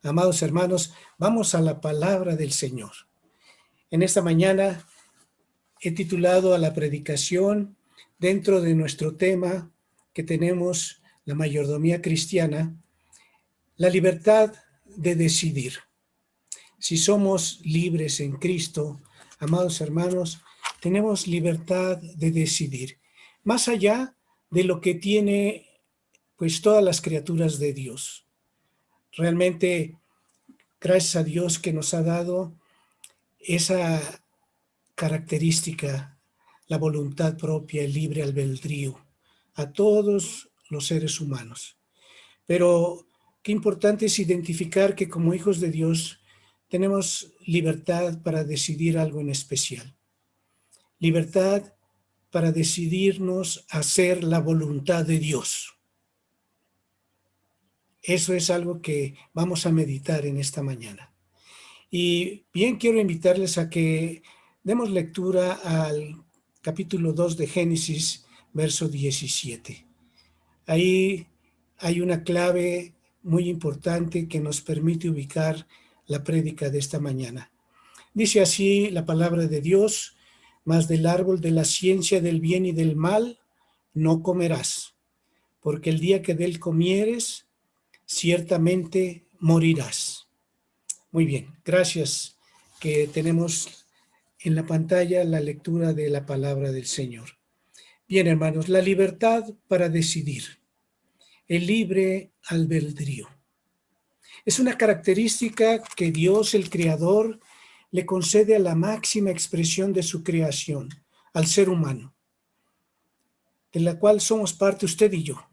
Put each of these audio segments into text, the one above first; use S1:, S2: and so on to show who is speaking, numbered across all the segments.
S1: Amados hermanos, vamos a la palabra del Señor. En esta mañana he titulado a la predicación dentro de nuestro tema que tenemos, la mayordomía cristiana, la libertad de decidir. Si somos libres en Cristo, amados hermanos, tenemos libertad de decidir, más allá de lo que tiene pues todas las criaturas de Dios. Realmente, gracias a Dios que nos ha dado esa característica, la voluntad propia, el libre albedrío, a todos los seres humanos. Pero qué importante es identificar que como hijos de Dios tenemos libertad para decidir algo en especial. Libertad para decidirnos a hacer la voluntad de Dios. Eso es algo que vamos a meditar en esta mañana. Y bien, quiero invitarles a que demos lectura al capítulo 2 de Génesis, verso 17. Ahí hay una clave muy importante que nos permite ubicar la prédica de esta mañana. Dice así la palabra de Dios: mas del árbol de la ciencia del bien y del mal no comerás, porque el día que de él comieres, ciertamente morirás. Muy bien, gracias que tenemos en la pantalla la lectura de la palabra del Señor. Bien, hermanos, la libertad para decidir, el libre albedrío. Es una característica que Dios, el Creador, le concede a la máxima expresión de su creación, al ser humano, de la cual somos parte usted y yo.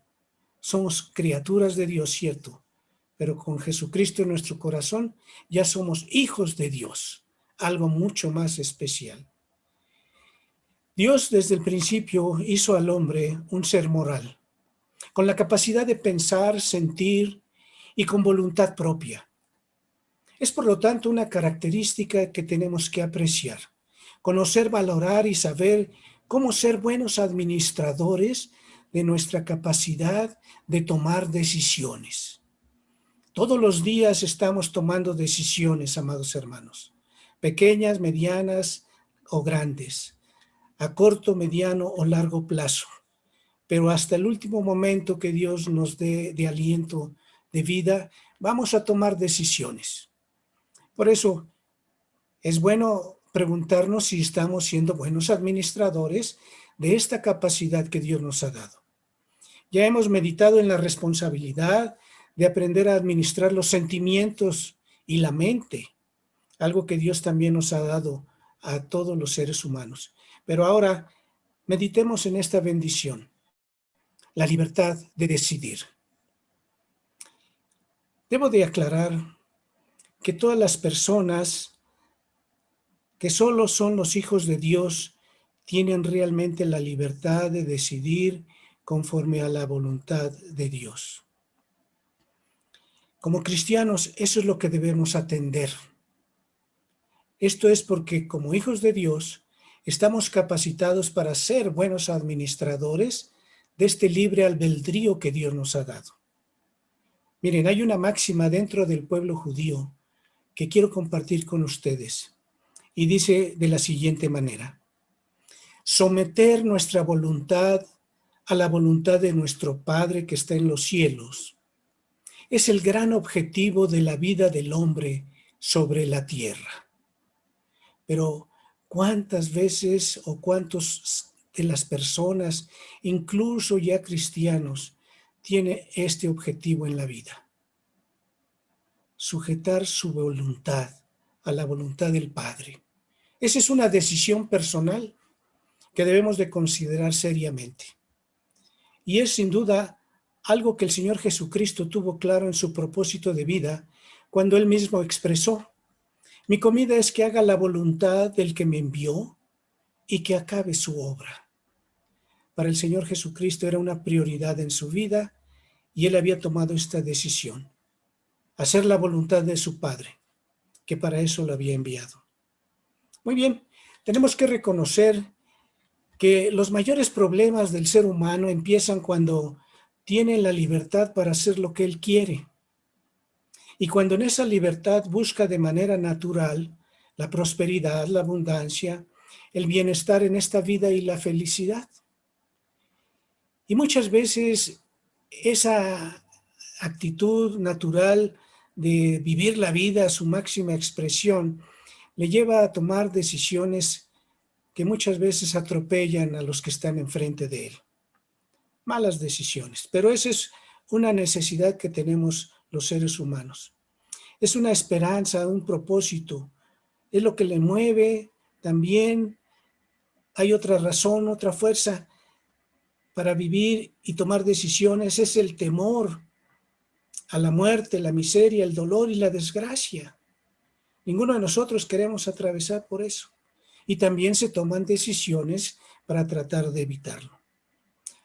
S1: Somos criaturas de Dios, cierto, pero con Jesucristo en nuestro corazón ya somos hijos de Dios, algo mucho más especial. Dios desde el principio hizo al hombre un ser moral, con la capacidad de pensar, sentir y con voluntad propia. Es por lo tanto una característica que tenemos que apreciar, conocer, valorar y saber cómo ser buenos administradores de nuestra capacidad de tomar decisiones. Todos los días estamos tomando decisiones, amados hermanos, pequeñas, medianas o grandes, a corto, mediano o largo plazo. Pero hasta el último momento que Dios nos dé de aliento, de vida, vamos a tomar decisiones. Por eso es bueno preguntarnos si estamos siendo buenos administradores de esta capacidad que Dios nos ha dado. Ya hemos meditado en la responsabilidad de aprender a administrar los sentimientos y la mente, algo que Dios también nos ha dado a todos los seres humanos. Pero ahora meditemos en esta bendición, la libertad de decidir. Debo de aclarar que todas las personas que solo son los hijos de Dios tienen realmente la libertad de decidir conforme a la voluntad de Dios. Como cristianos, eso es lo que debemos atender. Esto es porque como hijos de Dios estamos capacitados para ser buenos administradores de este libre albedrío que Dios nos ha dado. Miren, hay una máxima dentro del pueblo judío que quiero compartir con ustedes y dice de la siguiente manera: someter nuestra voluntad a la voluntad de nuestro Padre que está en los cielos es el gran objetivo de la vida del hombre sobre la tierra. Pero ¿cuántas veces o cuántos de las personas, incluso ya cristianos, tiene este objetivo en la vida? Sujetar su voluntad a la voluntad del Padre. Esa es una decisión personal que debemos de considerar seriamente. Y es sin duda algo que el Señor Jesucristo tuvo claro en su propósito de vida cuando Él mismo expresó: mi comida es que haga la voluntad del que me envió y que acabe su obra. Para el Señor Jesucristo era una prioridad en su vida y Él había tomado esta decisión: hacer la voluntad de su Padre, que para eso lo había enviado. Muy bien, tenemos que reconocer que los mayores problemas del ser humano empiezan cuando tiene la libertad para hacer lo que él quiere. Y cuando en esa libertad busca de manera natural la prosperidad, la abundancia, el bienestar en esta vida y la felicidad. Y muchas veces esa actitud natural de vivir la vida a su máxima expresión le lleva a tomar decisiones que muchas veces atropellan a los que están enfrente de él. Malas decisiones, pero esa es una necesidad que tenemos los seres humanos. Es una esperanza, un propósito, es lo que le mueve. También hay otra razón, otra fuerza para vivir y tomar decisiones, es el temor a la muerte, la miseria, el dolor y la desgracia. Ninguno de nosotros queremos atravesar por eso. Y también se toman decisiones para tratar de evitarlo.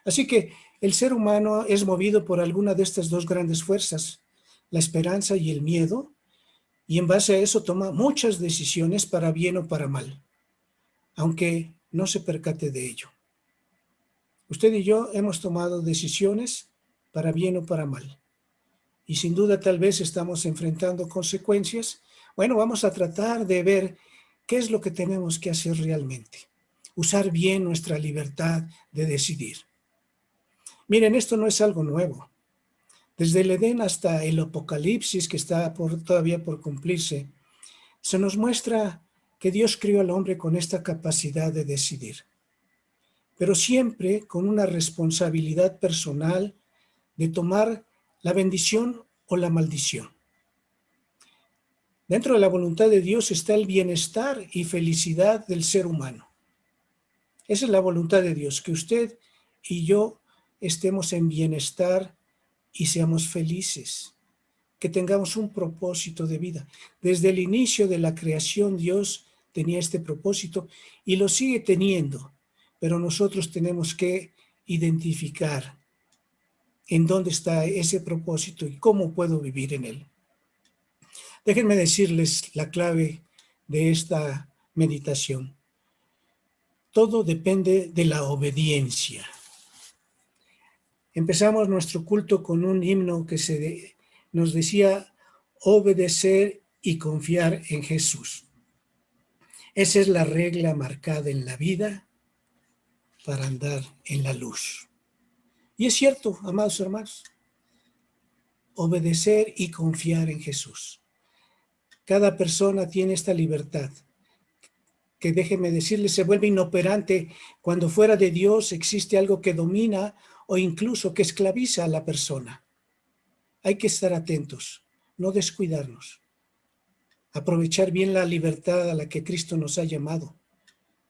S1: Así que el ser humano es movido por alguna de estas dos grandes fuerzas, la esperanza y el miedo, y en base a eso toma muchas decisiones para bien o para mal, aunque no se percate de ello. Usted y yo hemos tomado decisiones para bien o para mal. Y sin duda tal vez estamos enfrentando consecuencias. Bueno, vamos a tratar de ver qué es lo que tenemos que hacer realmente. Usar bien nuestra libertad de decidir. Miren, esto no es algo nuevo. Desde el Edén hasta el Apocalipsis, que está todavía por cumplirse, se nos muestra que Dios crió al hombre con esta capacidad de decidir, pero siempre con una responsabilidad personal de tomar la bendición o la maldición. Dentro de la voluntad de Dios está el bienestar y felicidad del ser humano. Esa es la voluntad de Dios, que usted y yo estemos en bienestar y seamos felices, que tengamos un propósito de vida. Desde el inicio de la creación Dios tenía este propósito y lo sigue teniendo, pero nosotros tenemos que identificar en dónde está ese propósito y cómo puedo vivir en él. Déjenme decirles la clave de esta meditación. Todo depende de la obediencia. Empezamos nuestro culto con un himno que nos decía obedecer y confiar en Jesús. Esa es la regla marcada en la vida para andar en la luz. Y es cierto, amados hermanos, obedecer y confiar en Jesús. Cada persona tiene esta libertad, que déjeme decirles, se vuelve inoperante cuando fuera de Dios existe algo que domina o incluso que esclaviza a la persona. Hay que estar atentos, no descuidarnos, aprovechar bien la libertad a la que Cristo nos ha llamado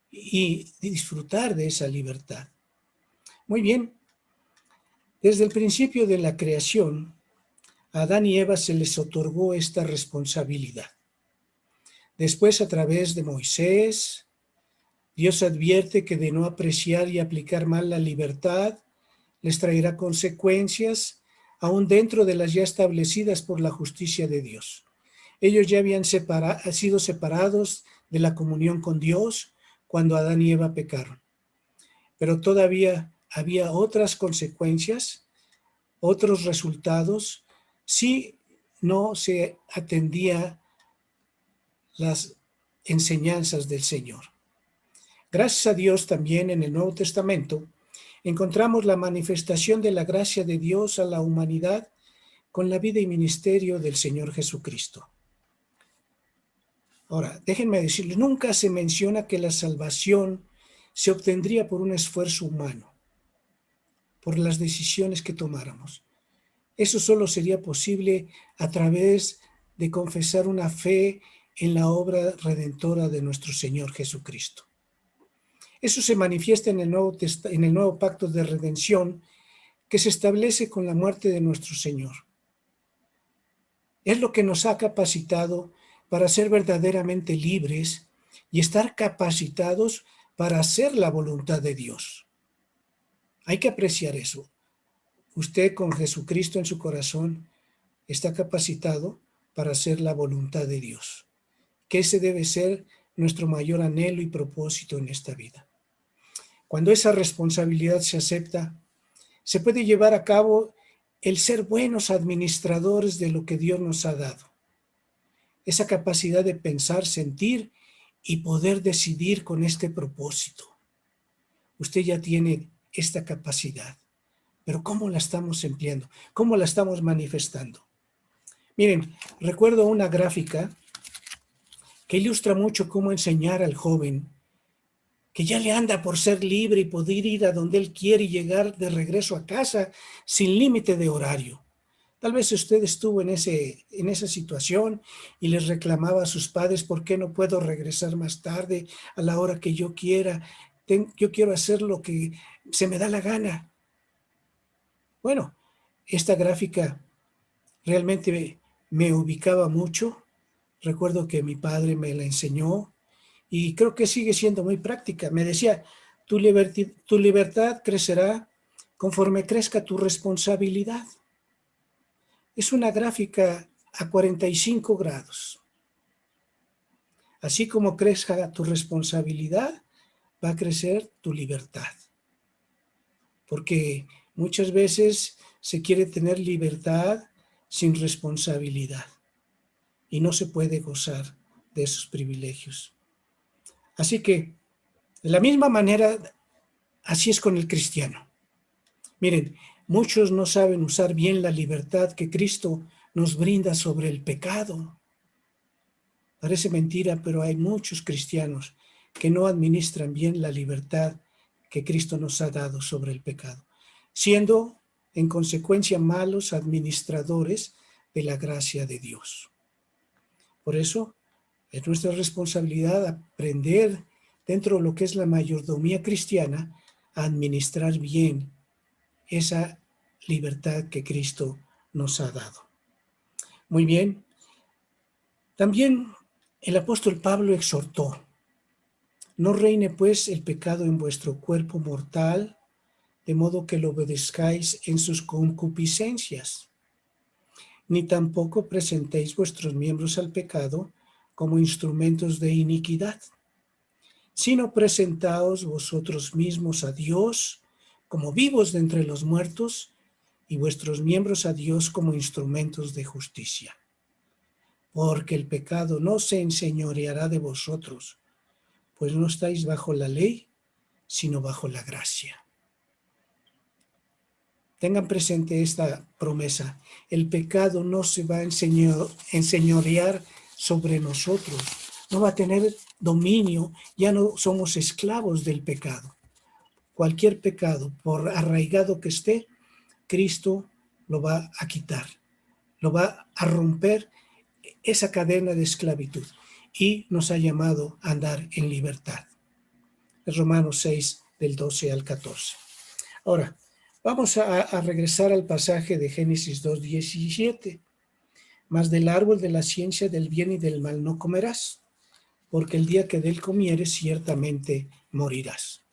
S1: y disfrutar de esa libertad. Muy bien, desde el principio de la creación, a Adán y Eva se les otorgó esta responsabilidad. Después, a través de Moisés, Dios advierte que de no apreciar y aplicar mal la libertad, les traerá consecuencias, aún dentro de las ya establecidas por la justicia de Dios. Ellos ya habían sido separados de la comunión con Dios cuando Adán y Eva pecaron. Pero todavía había otras consecuencias, otros resultados, si no se atendía las enseñanzas del Señor. Gracias a Dios también en el Nuevo Testamento encontramos la manifestación de la gracia de Dios a la humanidad con la vida y ministerio del Señor Jesucristo. Ahora, déjenme decirles, nunca se menciona que la salvación se obtendría por un esfuerzo humano, por las decisiones que tomáramos. Eso solo sería posible a través de confesar una fe en la obra redentora de nuestro Señor Jesucristo. Eso se manifiesta en el nuevo pacto de redención que se establece con la muerte de nuestro Señor. Es lo que nos ha capacitado para ser verdaderamente libres y estar capacitados para hacer la voluntad de Dios. Hay que apreciar eso. Usted con Jesucristo en su corazón está capacitado para hacer la voluntad de Dios, que ese debe ser nuestro mayor anhelo y propósito en esta vida. Cuando esa responsabilidad se acepta, se puede llevar a cabo el ser buenos administradores de lo que Dios nos ha dado. Esa capacidad de pensar, sentir y poder decidir con este propósito. Usted ya tiene esta capacidad, pero ¿cómo la estamos empleando? ¿Cómo la estamos manifestando? Miren, recuerdo una gráfica que ilustra mucho cómo enseñar al joven que ya le anda por ser libre y poder ir a donde él quiere y llegar de regreso a casa sin límite de horario. Tal vez usted estuvo en esa situación y les reclamaba a sus padres: ¿por qué no puedo regresar más tarde a la hora que yo quiera? Yo quiero hacer lo que se me da la gana. Bueno, esta gráfica realmente me ubicaba mucho. Recuerdo que mi padre me la enseñó y creo que sigue siendo muy práctica. Me decía: tu libertad crecerá conforme crezca tu responsabilidad. Es una gráfica a 45 grados. Así como crezca tu responsabilidad, va a crecer tu libertad. Porque muchas veces se quiere tener libertad sin responsabilidad y no se puede gozar de esos privilegios. Así que, de la misma manera, así es con el cristiano. Miren, muchos no saben usar bien la libertad que Cristo nos brinda sobre el pecado. Parece mentira, pero hay muchos cristianos que no administran bien la libertad que Cristo nos ha dado sobre el pecado, siendo en consecuencia malos administradores de la gracia de Dios. Por eso es nuestra responsabilidad aprender dentro de lo que es la mayordomía cristiana a administrar bien esa libertad que Cristo nos ha dado. Muy bien. También el apóstol Pablo exhortó: no reine pues el pecado en vuestro cuerpo mortal, de modo que lo obedezcáis en sus concupiscencias, ni tampoco presentéis vuestros miembros al pecado como instrumentos de iniquidad, sino presentaos vosotros mismos a Dios como vivos de entre los muertos, y vuestros miembros a Dios como instrumentos de justicia. Porque el pecado no se enseñoreará de vosotros, pues no estáis bajo la ley, sino bajo la gracia. Tengan presente esta promesa: el pecado no se va a enseñorear sobre nosotros, no va a tener dominio, ya no somos esclavos del pecado. Cualquier pecado, por arraigado que esté, Cristo lo va a quitar, lo va a romper esa cadena de esclavitud y nos ha llamado a andar en libertad. Es Romanos 6, del 12 al 14. Ahora, vamos a regresar al pasaje de Génesis 2:17. Mas del árbol de la ciencia del bien y del mal no comerás, porque el día que de él comieres ciertamente morirás.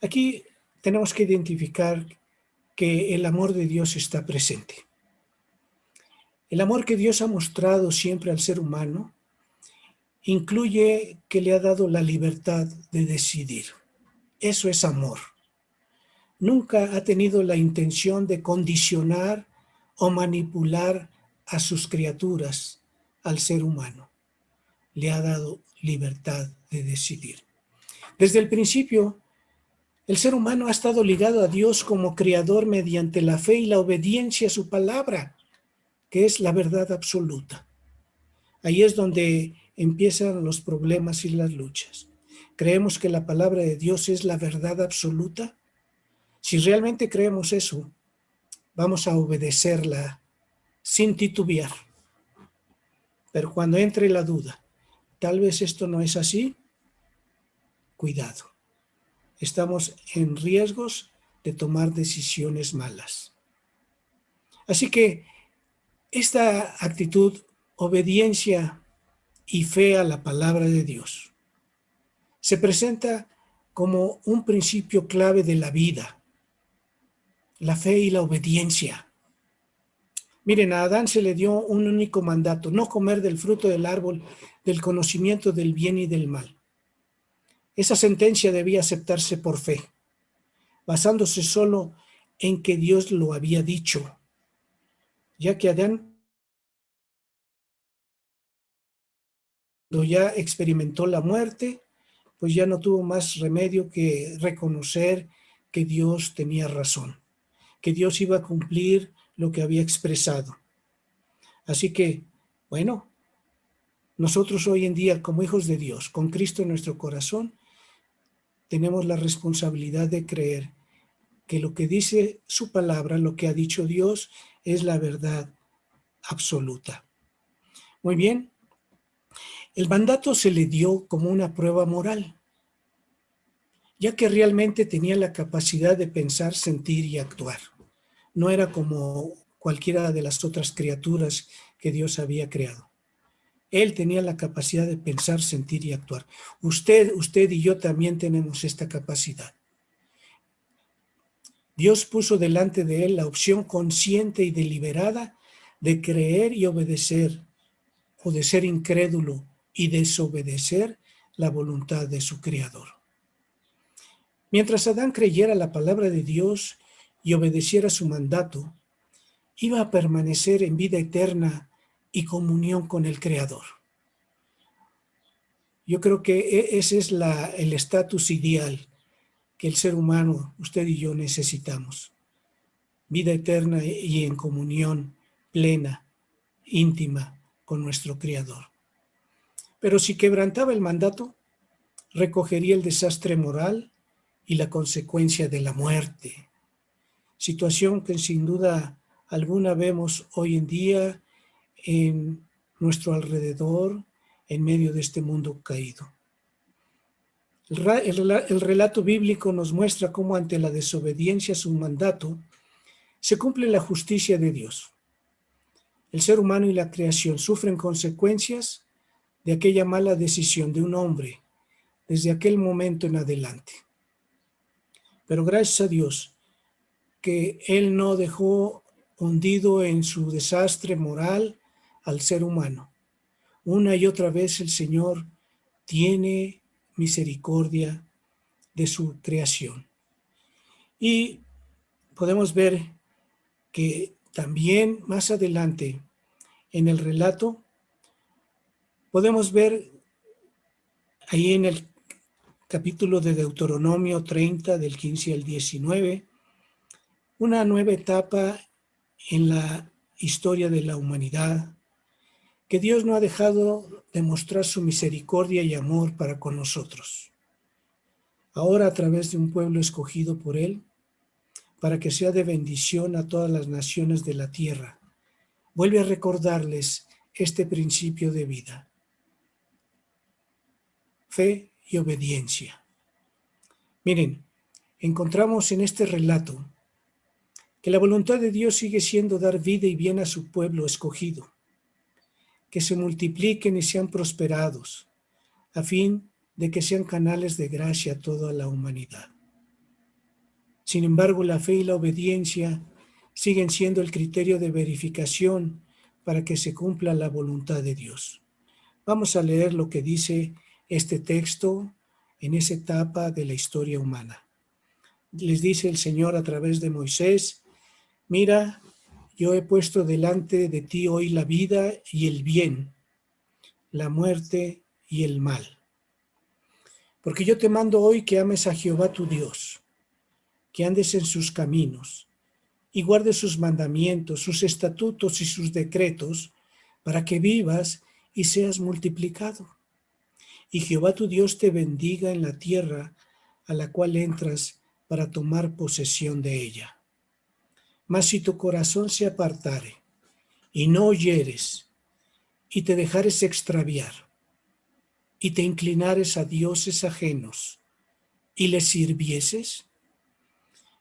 S1: Aquí tenemos que identificar que el amor de Dios está presente. El amor que Dios ha mostrado siempre al ser humano incluye que le ha dado la libertad de decidir. Eso es amor. Nunca ha tenido la intención de condicionar o manipular a sus criaturas, al ser humano. Le ha dado libertad de decidir. Desde el principio, el ser humano ha estado ligado a Dios como creador mediante la fe y la obediencia a su palabra, que es la verdad absoluta. Ahí es donde empiezan los problemas y las luchas. ¿Creemos que la palabra de Dios es la verdad absoluta? Si realmente creemos eso, vamos a obedecerla sin titubear. Pero cuando entre la duda, tal vez esto no es así, cuidado. Estamos en riesgos de tomar decisiones malas. Así que esta actitud, obediencia y fe a la palabra de Dios, se presenta como un principio clave de la vida, la fe y la obediencia. Miren, a Adán se le dio un único mandato: no comer del fruto del árbol del conocimiento del bien y del mal. Esa sentencia debía aceptarse por fe, basándose solo en que Dios lo había dicho, ya que Adán, cuando ya experimentó la muerte, pues ya no tuvo más remedio que reconocer que Dios tenía razón, que Dios iba a cumplir lo que había expresado. Así que, bueno, nosotros hoy en día, como hijos de Dios, con Cristo en nuestro corazón, tenemos la responsabilidad de creer que lo que dice su palabra, lo que ha dicho Dios, es la verdad absoluta. Muy bien, el mandato se le dio como una prueba moral, ya que realmente tenía la capacidad de pensar, sentir y actuar. No era como cualquiera de las otras criaturas que Dios había creado. Él tenía la capacidad de pensar, sentir y actuar. Usted y yo también tenemos esta capacidad. Dios puso delante de él la opción consciente y deliberada de creer y obedecer, o de ser incrédulo y desobedecer la voluntad de su Creador. Mientras Adán creyera la palabra de Dios y obedeciera su mandato, iba a permanecer en vida eterna y comunión con el Creador. Yo creo que ese es el estatus ideal que el ser humano, usted y yo, necesitamos. Vida eterna y en comunión plena, íntima con nuestro Creador. Pero si quebrantaba el mandato, recogería el desastre moral y la consecuencia de la muerte. Situación que sin duda alguna vemos hoy en día en nuestro alrededor, en medio de este mundo caído. El relato bíblico nos muestra cómo ante la desobediencia a su mandato se cumple la justicia de Dios. El ser humano y la creación sufren consecuencias de aquella mala decisión de un hombre desde aquel momento en adelante. Pero gracias a Dios que Él no dejó hundido en su desastre moral al ser humano. Una y otra vez el Señor tiene misericordia de su creación. Y podemos ver que también más adelante en el relato podemos ver ahí en el capítulo de Deuteronomio 30 del 15 al 19 una nueva etapa en la historia de la humanidad, que Dios no ha dejado de mostrar su misericordia y amor para con nosotros. Ahora a través de un pueblo escogido por Él, para que sea de bendición a todas las naciones de la tierra, vuelve a recordarles este principio de vida: fe y obediencia. Miren, encontramos en este relato que la voluntad de Dios sigue siendo dar vida y bien a su pueblo escogido, que se multipliquen y sean prosperados, a fin de que sean canales de gracia a toda la humanidad. Sin embargo, la fe y la obediencia siguen siendo el criterio de verificación para que se cumpla la voluntad de Dios. Vamos a leer lo que dice este texto en esa etapa de la historia humana. Les dice el Señor a través de Moisés: mira, yo he puesto delante de ti hoy la vida y el bien, la muerte y el mal. Porque yo te mando hoy que ames a Jehová tu Dios, que andes en sus caminos y guardes sus mandamientos, sus estatutos y sus decretos, para que vivas y seas multiplicado. Y Jehová tu Dios te bendiga en la tierra a la cual entras para tomar posesión de ella. Mas si tu corazón se apartare y no oyeres, y te dejares extraviar, y te inclinares a dioses ajenos, y les sirvieses,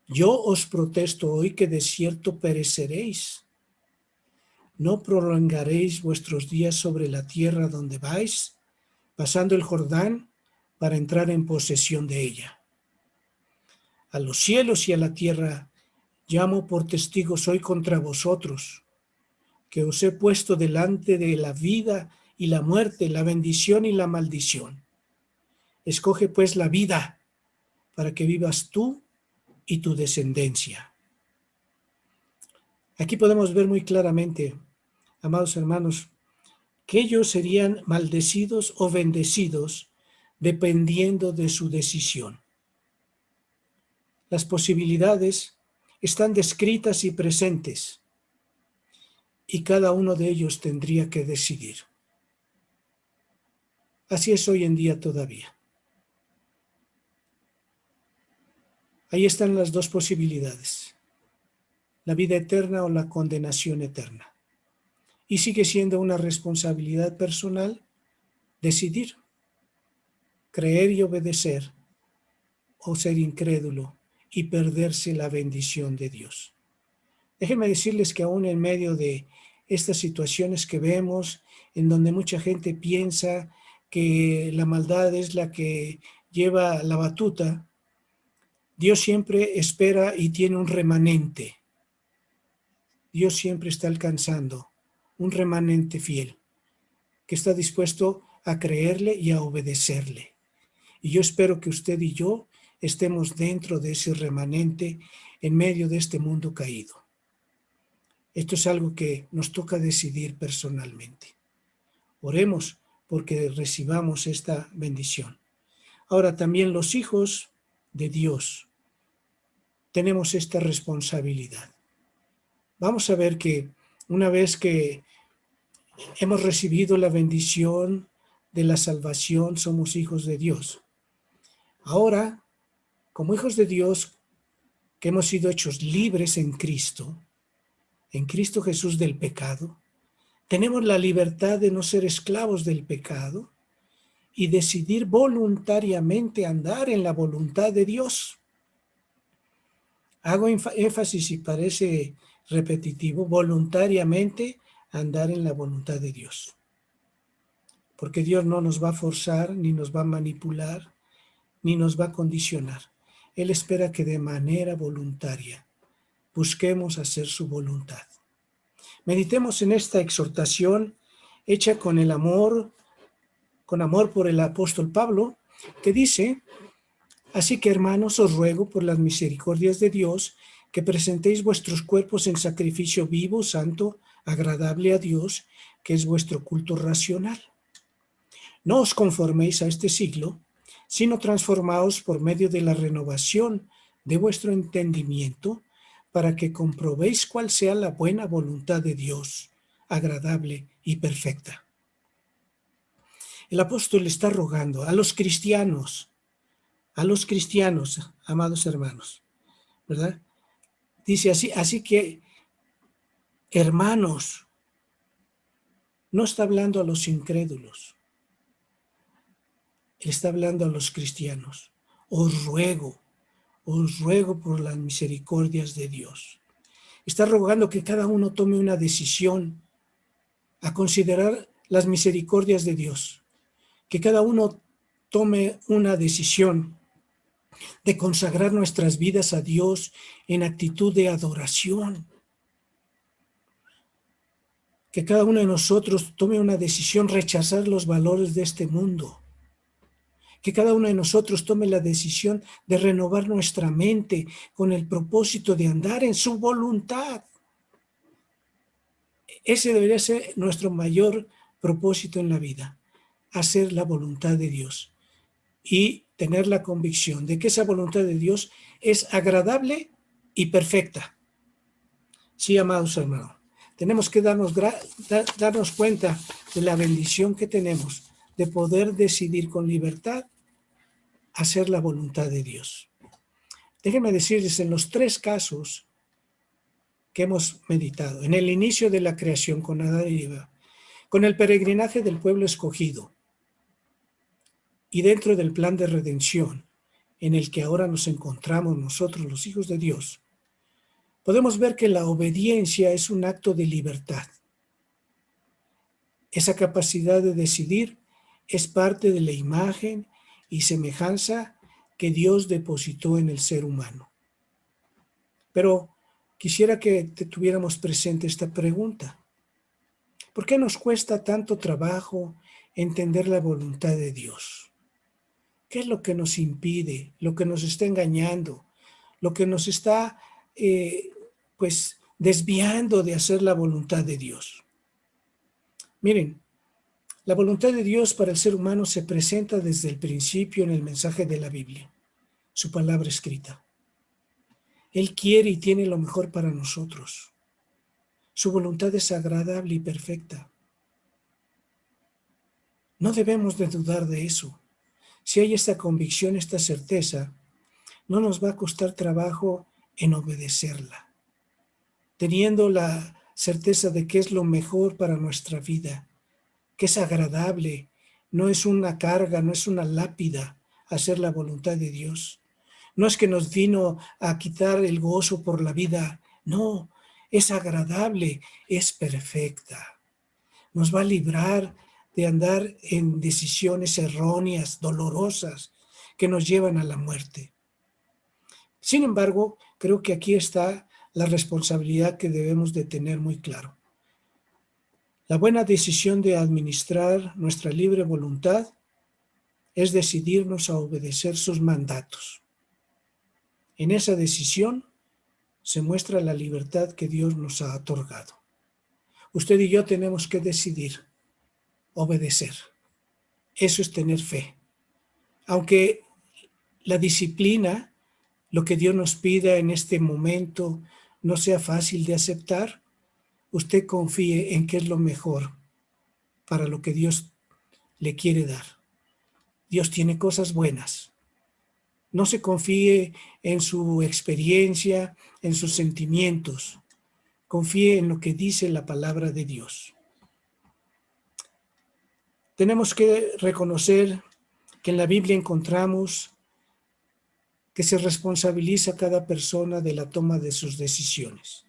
S1: yo os protesto hoy que de cierto pereceréis. No prolongaréis vuestros días sobre la tierra donde vais, pasando el Jordán para entrar en posesión de ella. A los cielos y a la tierra llamo por testigos hoy contra vosotros, que os he puesto delante de la vida y la muerte, la bendición y la maldición. Escoge pues la vida, para que vivas tú y tu descendencia. Aquí podemos ver muy claramente, amados hermanos, que ellos serían maldecidos o bendecidos dependiendo de su decisión. Las posibilidades están descritas y presentes, y cada uno de ellos tendría que decidir. Así es hoy en día todavía. Ahí están las dos posibilidades, la vida eterna o la condenación eterna. Y sigue siendo una responsabilidad personal decidir, creer y obedecer, o ser incrédulo y perderse la bendición de Dios. Déjenme decirles que aún en medio de estas situaciones que vemos, en donde mucha gente piensa que la maldad es la que lleva la batuta, Dios siempre espera y tiene un remanente. Dios siempre está alcanzando un remanente fiel, que está dispuesto a creerle y a obedecerle. Y yo espero que usted y yo estemos dentro de ese remanente en medio de este mundo caído. Esto es algo que nos toca decidir personalmente. Oremos porque recibamos esta bendición. Ahora también los hijos de Dios tenemos esta responsabilidad. Vamos a ver que una vez que hemos recibido la bendición de la salvación, somos hijos de Dios. Ahora, como hijos de Dios, que hemos sido hechos libres en Cristo Jesús del pecado, tenemos la libertad de no ser esclavos del pecado y decidir voluntariamente andar en la voluntad de Dios. Hago énfasis y parece repetitivo, voluntariamente andar en la voluntad de Dios. Porque Dios no nos va a forzar, ni nos va a manipular, ni nos va a condicionar. Él espera que de manera voluntaria busquemos hacer su voluntad. Meditemos en esta exhortación hecha con amor por el apóstol Pablo, que dice: así que, hermanos, os ruego por las misericordias de Dios que presentéis vuestros cuerpos en sacrificio vivo, santo, agradable a Dios, que es vuestro culto racional. No os conforméis a este siglo, sino transformaos por medio de la renovación de vuestro entendimiento, para que comprobéis cuál sea la buena voluntad de Dios, agradable y perfecta. El apóstol está rogando a los cristianos, amados hermanos, ¿verdad? Dice así que, hermanos, no está hablando a los incrédulos, está hablando a los cristianos. Os ruego por las misericordias de Dios. Está rogando que cada uno tome una decisión a considerar las misericordias de Dios, que cada uno tome una decisión de consagrar nuestras vidas a Dios en actitud de adoración, que cada uno de nosotros tome una decisión rechazar los valores de este mundo, que cada uno de nosotros tome la decisión de renovar nuestra mente con el propósito de andar en su voluntad. Ese debería ser nuestro mayor propósito en la vida, hacer la voluntad de Dios y tener la convicción de que esa voluntad de Dios es agradable y perfecta. Sí, amados hermanos, tenemos que darnos cuenta de la bendición que tenemos de poder decidir con libertad hacer la voluntad de Dios. Déjenme decirles, en los 3 casos que hemos meditado, en el inicio de la creación con Adán y Eva, con el peregrinaje del pueblo escogido y dentro del plan de redención en el que ahora nos encontramos nosotros, los hijos de Dios, podemos ver que la obediencia es un acto de libertad. Esa capacidad de decidir es parte de la imagen y semejanza que Dios depositó en el ser humano. Pero quisiera que tuviéramos presente esta pregunta. ¿Por qué nos cuesta tanto trabajo entender la voluntad de Dios? ¿Qué es lo que nos impide, lo que nos está engañando, lo que nos está, desviando de hacer la voluntad de Dios. Miren, la voluntad de Dios para el ser humano se presenta desde el principio en el mensaje de la Biblia, su palabra escrita. Él quiere y tiene lo mejor para nosotros. Su voluntad es agradable y perfecta. No debemos de dudar de eso. Si hay esta convicción, esta certeza, no nos va a costar trabajo en obedecerla, teniendo la certeza de que es lo mejor para nuestra vida, que es agradable, no es una carga, no es una lápida hacer la voluntad de Dios. No es que nos vino a quitar el gozo por la vida, no, es agradable, es perfecta. Nos va a librar de andar en decisiones erróneas, dolorosas, que nos llevan a la muerte. Sin embargo, creo que aquí está la responsabilidad que debemos de tener muy claro. La buena decisión de administrar nuestra libre voluntad es decidirnos a obedecer sus mandatos. En esa decisión se muestra la libertad que Dios nos ha otorgado. Usted y yo tenemos que decidir obedecer. Eso es tener fe. Aunque la disciplina, lo que Dios nos pida en este momento, no sea fácil de aceptar, usted confíe en que es lo mejor para lo que Dios le quiere dar. Dios tiene cosas buenas. No se confíe en su experiencia, en sus sentimientos. Confíe en lo que dice la palabra de Dios. Tenemos que reconocer que en la Biblia encontramos que se responsabiliza a cada persona de la toma de sus decisiones.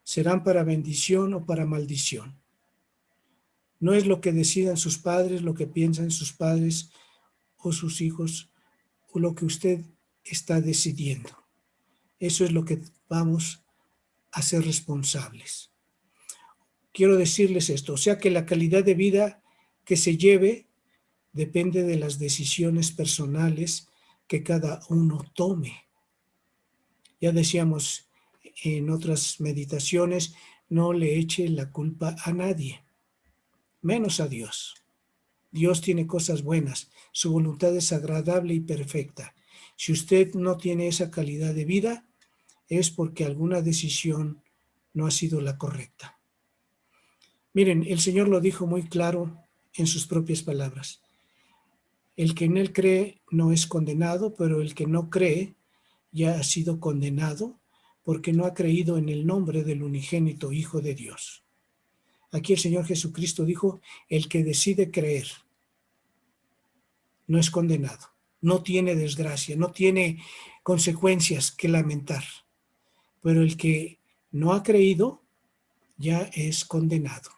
S1: Serán para bendición o para maldición. No es lo que decidan sus padres, lo que piensan sus padres o sus hijos, o lo que usted está decidiendo. Eso es lo que vamos a ser responsables. Quiero decirles esto, o sea que la calidad de vida que se lleve depende de las decisiones personales que cada uno tome. Ya decíamos en otras meditaciones, no le eche la culpa a nadie, menos a Dios. Dios tiene cosas buenas, su voluntad es agradable y perfecta. Si usted no tiene esa calidad de vida, es porque alguna decisión no ha sido la correcta. Miren, el Señor lo dijo muy claro en sus propias palabras. El que en Él cree no es condenado, pero el que no cree ya ha sido condenado porque no ha creído en el nombre del unigénito Hijo de Dios. Aquí el Señor Jesucristo dijo, el que decide creer no es condenado, no tiene desgracia, no tiene consecuencias que lamentar, pero el que no ha creído ya es condenado,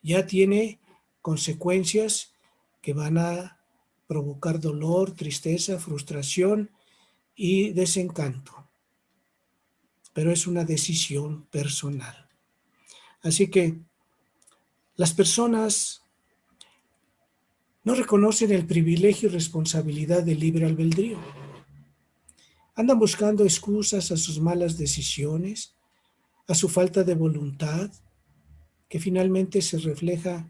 S1: ya tiene consecuencias que van a provocar dolor, tristeza, frustración y desencanto, pero es una decisión personal. Así que las personas no reconocen el privilegio y responsabilidad del libre albedrío. Andan buscando excusas a sus malas decisiones, a su falta de voluntad, que finalmente se refleja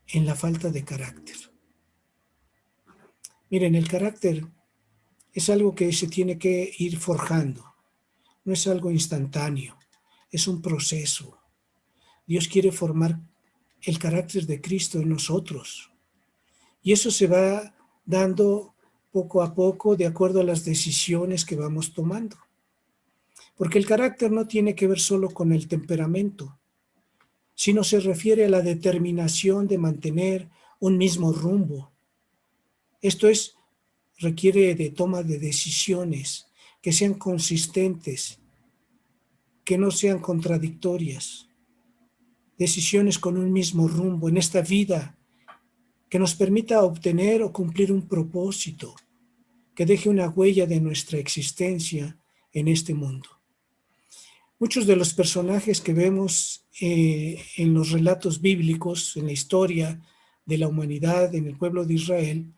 S1: en la falta de carácter. Miren, el carácter es algo que se tiene que ir forjando, no es algo instantáneo, es un proceso. Dios quiere formar el carácter de Cristo en nosotros. Y eso se va dando poco a poco de acuerdo a las decisiones que vamos tomando. Porque el carácter no tiene que ver solo con el temperamento, sino se refiere a la determinación de mantener un mismo rumbo. Esto requiere de toma de decisiones que sean consistentes, que no sean contradictorias, decisiones con un mismo rumbo en esta vida que nos permita obtener o cumplir un propósito, que deje una huella de nuestra existencia en este mundo. Muchos de los personajes que vemos en los relatos bíblicos, en la historia de la humanidad, en el pueblo de Israel,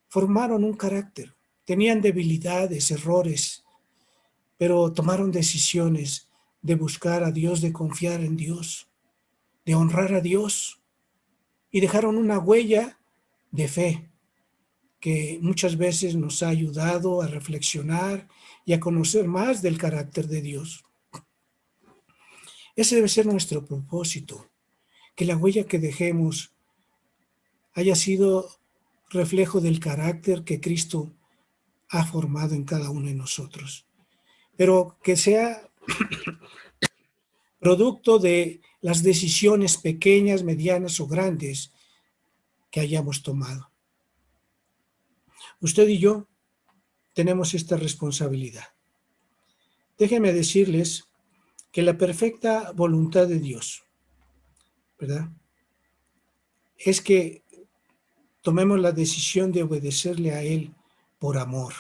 S1: formaron un carácter, tenían debilidades, errores, pero tomaron decisiones de buscar a Dios, de confiar en Dios, de honrar a Dios, y dejaron una huella de fe que muchas veces nos ha ayudado a reflexionar y a conocer más del carácter de Dios. Ese debe ser nuestro propósito, que la huella que dejemos haya sido reflejo del carácter que Cristo ha formado en cada uno de nosotros, pero que sea producto de las decisiones pequeñas, medianas o grandes que hayamos tomado. Usted y yo tenemos esta responsabilidad. Déjenme decirles que la perfecta voluntad de Dios, ¿verdad?, es que tomemos la decisión de obedecerle a Él por amor.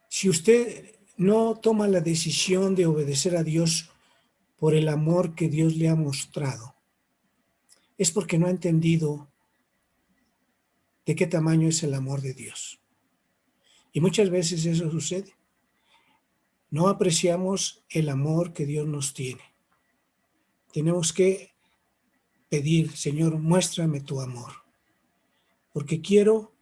S1: Si usted no toma la decisión de obedecer a Dios por el amor que Dios le ha mostrado, es porque no ha entendido de qué tamaño es el amor de Dios. Y muchas veces eso sucede. No apreciamos el amor que Dios nos tiene. Tenemos que pedir, Señor, muéstrame tu amor, porque quiero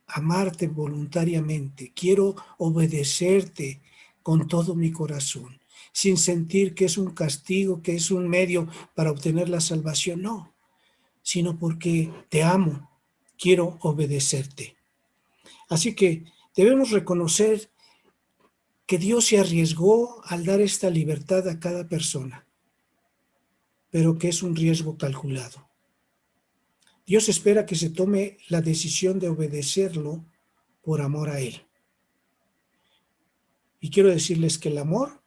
S1: amarte voluntariamente, quiero obedecerte con todo mi corazón, sin sentir que es un castigo, que es un medio para obtener la salvación, no, sino porque te amo, quiero obedecerte. Así que debemos reconocer que Dios se arriesgó al dar esta libertad a cada persona, pero que es un riesgo calculado. Dios espera que se tome la decisión de obedecerlo por amor a Él. Y quiero decirles que el amor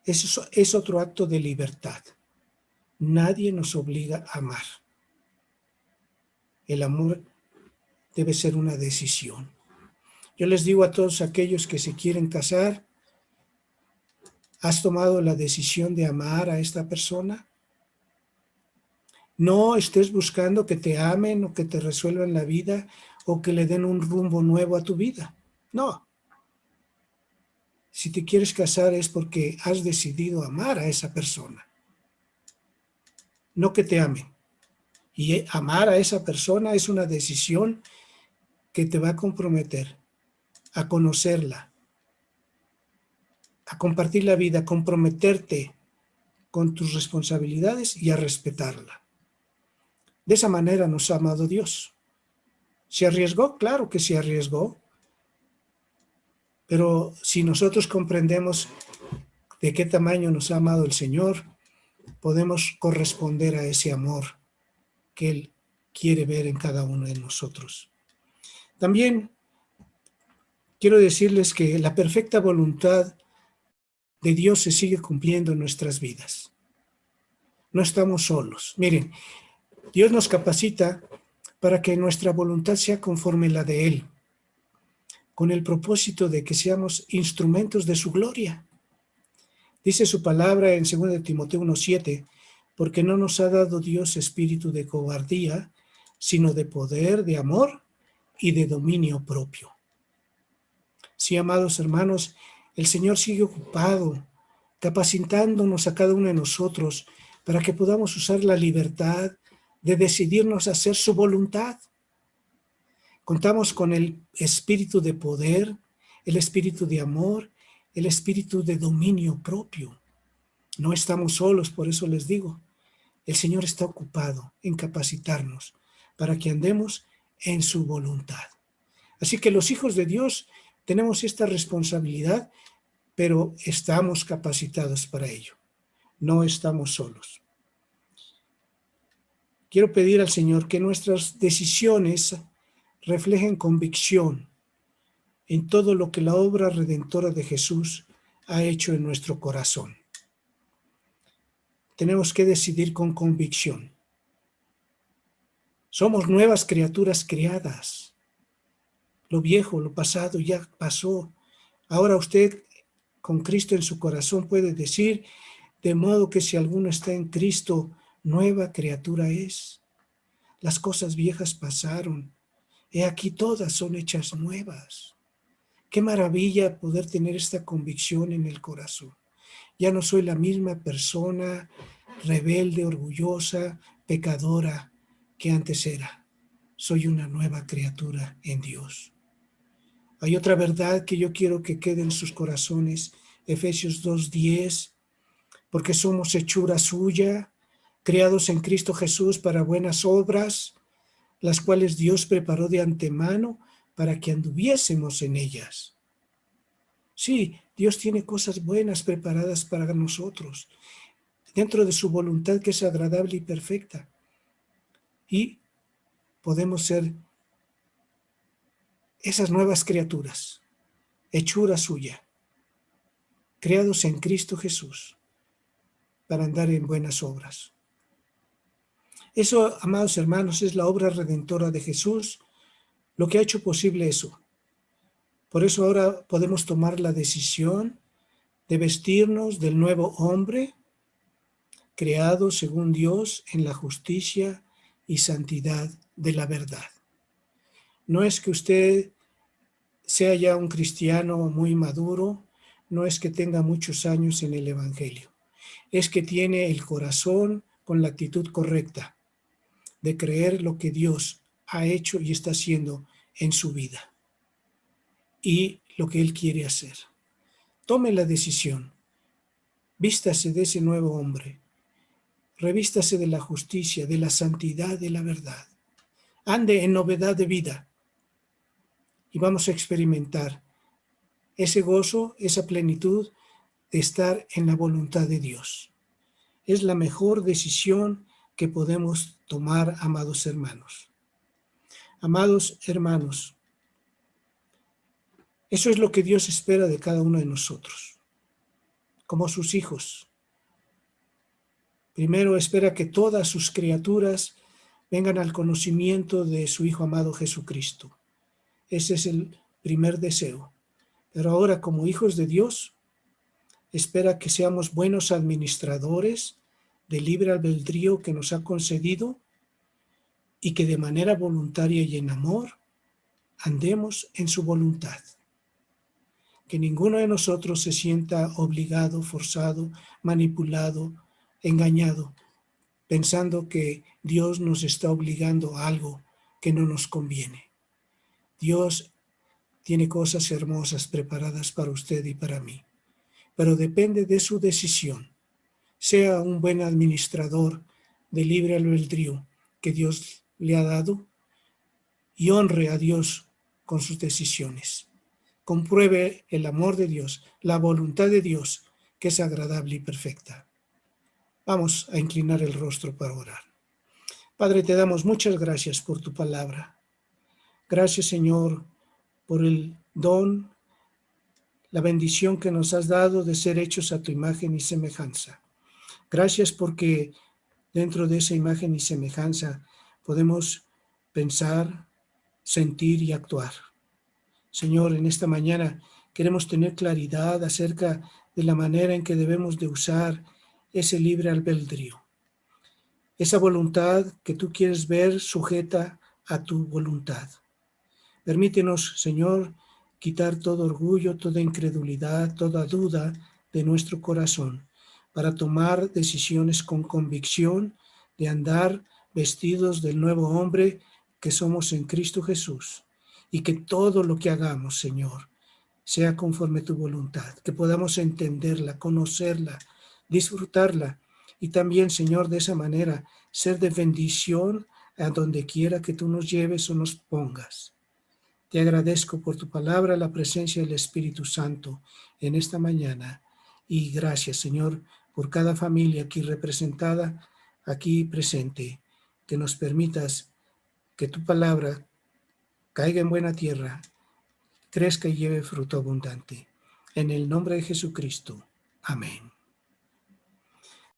S1: es otro acto de libertad. Nadie nos obliga a amar. El amor debe ser una decisión. Yo les digo a todos aquellos que se quieren casar, ¿has tomado la decisión de amar a esta persona? No estés buscando que te amen o que te resuelvan la vida o que le den un rumbo nuevo a tu vida. No. Si te quieres casar es porque has decidido amar a esa persona, no que te amen. Y amar a esa persona es una decisión que te va a comprometer a conocerla, a compartir la vida, a comprometerte con tus responsabilidades y a respetarla. De esa manera nos ha amado Dios. ¿Se arriesgó? Claro que se arriesgó. Pero si nosotros comprendemos de qué tamaño nos ha amado el Señor, podemos corresponder a ese amor que Él quiere ver en cada uno de nosotros. También quiero decirles que la perfecta voluntad de Dios se sigue cumpliendo en nuestras vidas. No estamos solos. Miren, Dios nos capacita para que nuestra voluntad sea conforme la de Él, con el propósito de que seamos instrumentos de su gloria. Dice su palabra en 2 Timoteo 1:7, porque no nos ha dado Dios espíritu de cobardía, sino de poder, de amor y de dominio propio. Sí, amados hermanos, el Señor sigue ocupado, capacitándonos a cada uno de nosotros para que podamos usar la libertad de decidirnos a hacer su voluntad. Contamos con el espíritu de poder, el espíritu de amor, el espíritu de dominio propio. No estamos solos, por eso les digo, el Señor está ocupado en capacitarnos para que andemos en su voluntad. Así que los hijos de Dios tenemos esta responsabilidad, pero estamos capacitados para ello. No estamos solos. Quiero pedir al Señor que nuestras decisiones reflejen convicción en todo lo que la obra redentora de Jesús ha hecho en nuestro corazón. Tenemos que decidir con convicción. Somos nuevas criaturas creadas. Lo viejo, lo pasado ya pasó. Ahora usted, con Cristo en su corazón, puede decir, de modo que si alguno está en Cristo, nueva criatura es. Las cosas viejas pasaron. He aquí todas son hechas nuevas. Qué maravilla poder tener esta convicción en el corazón. Ya no soy la misma persona rebelde, orgullosa, pecadora que antes era. Soy una nueva criatura en Dios. Hay otra verdad que yo quiero que quede en sus corazones, Efesios 2:10, porque somos hechura suya, creados en Cristo Jesús para buenas obras, las cuales Dios preparó de antemano para que anduviésemos en ellas. Sí, Dios tiene cosas buenas preparadas para nosotros, dentro de su voluntad que es agradable y perfecta. Y podemos ser esas nuevas criaturas, hechura suya, creados en Cristo Jesús, para andar en buenas obras. Eso, amados hermanos, es la obra redentora de Jesús, lo que ha hecho posible eso. Por eso ahora podemos tomar la decisión de vestirnos del nuevo hombre, creado según Dios en la justicia y santidad de la verdad. No es que usted sea ya un cristiano muy maduro, no es que tenga muchos años en el Evangelio, es que tiene el corazón con la actitud correcta de creer lo que Dios ha hecho y está haciendo en su vida y lo que Él quiere hacer. Tome la decisión, vístase de ese nuevo hombre, revístase de la justicia, de la santidad, de la verdad. Ande en novedad de vida y vamos a experimentar ese gozo, esa plenitud de estar en la voluntad de Dios. Es la mejor decisión que podemos tomar, amados hermanos. Amados hermanos, eso es lo que Dios espera de cada uno de nosotros, como sus hijos. Primero espera que todas sus criaturas vengan al conocimiento de su Hijo amado Jesucristo. Ese es el primer deseo. Pero ahora, como hijos de Dios, espera que seamos buenos administradores del libre albedrío que nos ha concedido y que de manera voluntaria y en amor andemos en su voluntad. Que ninguno de nosotros se sienta obligado, forzado, manipulado, engañado, pensando que Dios nos está obligando a algo que no nos conviene. Dios tiene cosas hermosas preparadas para usted y para mí, pero depende de su decisión. Sea un buen administrador de libre albedrío que Dios le ha dado y honre a Dios con sus decisiones. Compruebe el amor de Dios, la voluntad de Dios, que es agradable y perfecta. Vamos a inclinar el rostro para orar. Padre, te damos muchas gracias por tu palabra. Gracias, Señor, por el don, la bendición que nos has dado de ser hechos a tu imagen y semejanza. Gracias porque dentro de esa imagen y semejanza podemos pensar, sentir y actuar. Señor, en esta mañana queremos tener claridad acerca de la manera en que debemos de usar ese libre albedrío. Esa voluntad que tú quieres ver sujeta a tu voluntad. Permítenos, Señor, quitar todo orgullo, toda incredulidad, toda duda de nuestro corazón para tomar decisiones con convicción de andar vestidos del nuevo hombre que somos en Cristo Jesús. Y que todo lo que hagamos, Señor, sea conforme a tu voluntad, que podamos entenderla, conocerla, disfrutarla y también, Señor, de esa manera ser de bendición a donde quiera que tú nos lleves o nos pongas. Te agradezco por tu palabra, la presencia del Espíritu Santo en esta mañana y gracias, Señor, por cada familia aquí representada, aquí presente, que nos permitas que tu palabra caiga en buena tierra, crezca y lleve fruto abundante. En el nombre de Jesucristo. Amén.